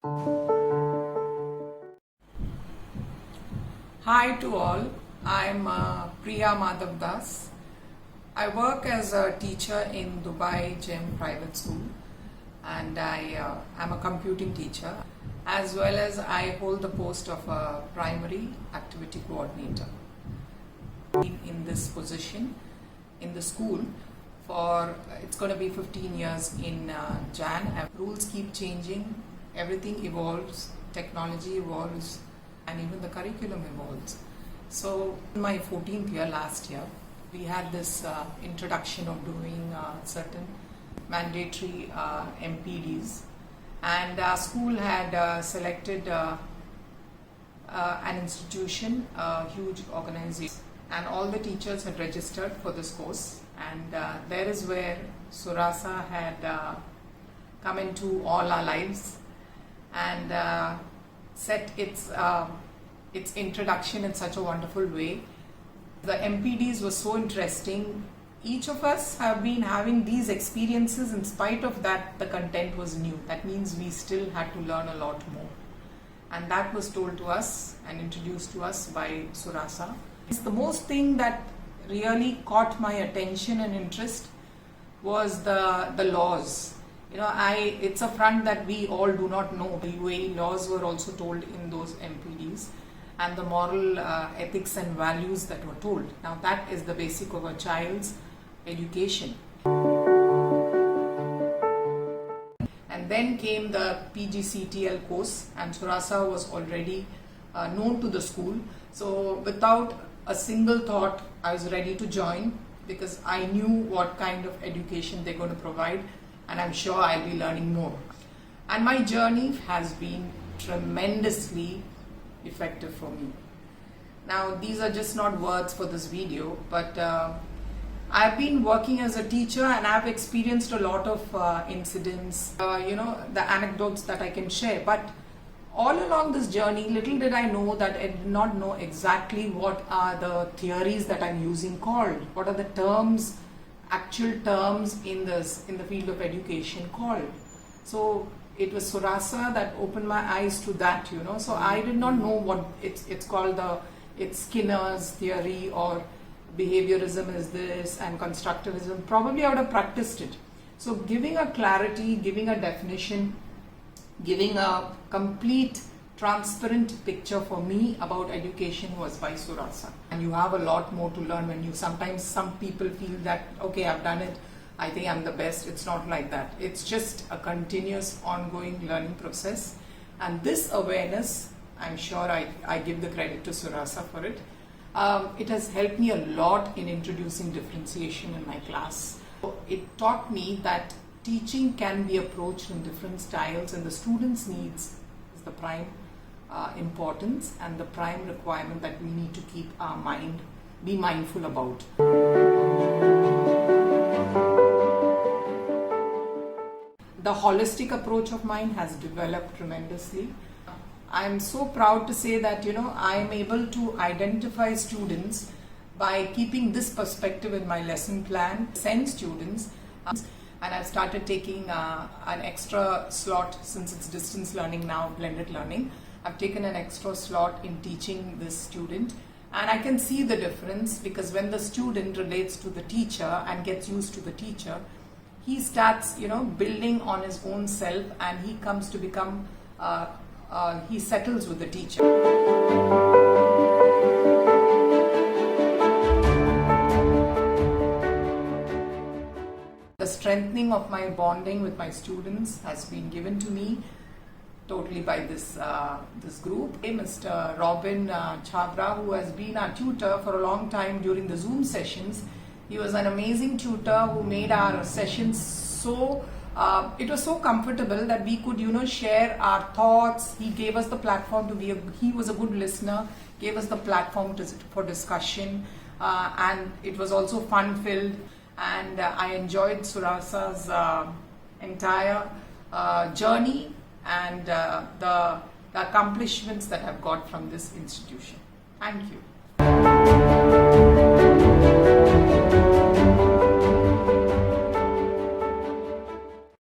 Hi to all, I'm Priya Madhav Das. I work as a teacher in Dubai GEM Private School, and I am a computing teacher, as well as I hold the post of a primary activity coordinator. In this position in the school for it's going to be 15 years in Jan. Rules keep changing, everything evolves, technology evolves, and even the curriculum evolves. So in my 14th year last year, we had this introduction of doing certain mandatory MPDs, and our school had selected an institution, a huge organization, and all the teachers had registered for this course, and there is where Surasa had come into all our lives and set its introduction in such a wonderful way. The MPDs were so interesting. Each of us have been having these experiences. In spite of that, the content was new. That means we still had to learn a lot more, and that was told to us and introduced to us by Surasa. It's the most thing that really caught my attention and interest was the laws. It's a front that we all do not know. The UAE laws were also told in those MPDs, and the moral ethics and values that were told. Now that is the basic of a child's education. And then came the PGCTL course, and Surasa was already known to the school. So without a single thought, I was ready to join because I knew what kind of education they're going to provide, and I'm sure I'll be learning more. And my journey has been tremendously effective for me. Now, these are just not words for this video, but I've been working as a teacher and I've experienced a lot of incidents, the anecdotes that I can share. But all along this journey, little did I know that I did not know exactly what are the theories that I'm using called. What are the terms, actual terms in the field of education called. So it was Surasa that opened my eyes to that, So I did not know what it's called. It's Skinner's theory, or behaviorism is this, and constructivism. Probably I would have practiced it. So giving a clarity, giving a definition, giving a complete transparent picture for me about education was by Surasa. And you have a lot more to learn when sometimes some people feel that, okay, I've done it, I think I'm the best. It's not like that. It's just a continuous ongoing learning process. And this awareness, I'm sure I give the credit to Surasa for it. It has helped me a lot in introducing differentiation in my class. It taught me that teaching can be approached in different styles, and the students' needs is the prime importance and the prime requirement that we need to keep our mind, be mindful about. The holistic approach of mine has developed tremendously. I'm so proud to say that, I am able to identify students by keeping this perspective in my lesson plan, send students, and I've started taking an extra slot since it's distance learning now, blended learning. I've taken an extra slot in teaching this student, and I can see the difference because when the student relates to the teacher and gets used to the teacher, he starts, building on his own self, and he comes to become, he settles with the teacher. The strengthening of my bonding with my students has been given to me totally by this group. Mr. Robin Chabra, who has been our tutor for a long time during the Zoom sessions. He was an amazing tutor who made our sessions so, it was so comfortable that we could, share our thoughts. He gave us the platform he was a good listener, gave us the platform for discussion, and it was also fun-filled. And I enjoyed Surasa's entire journey and the accomplishments that I've got from this institution. Thank you.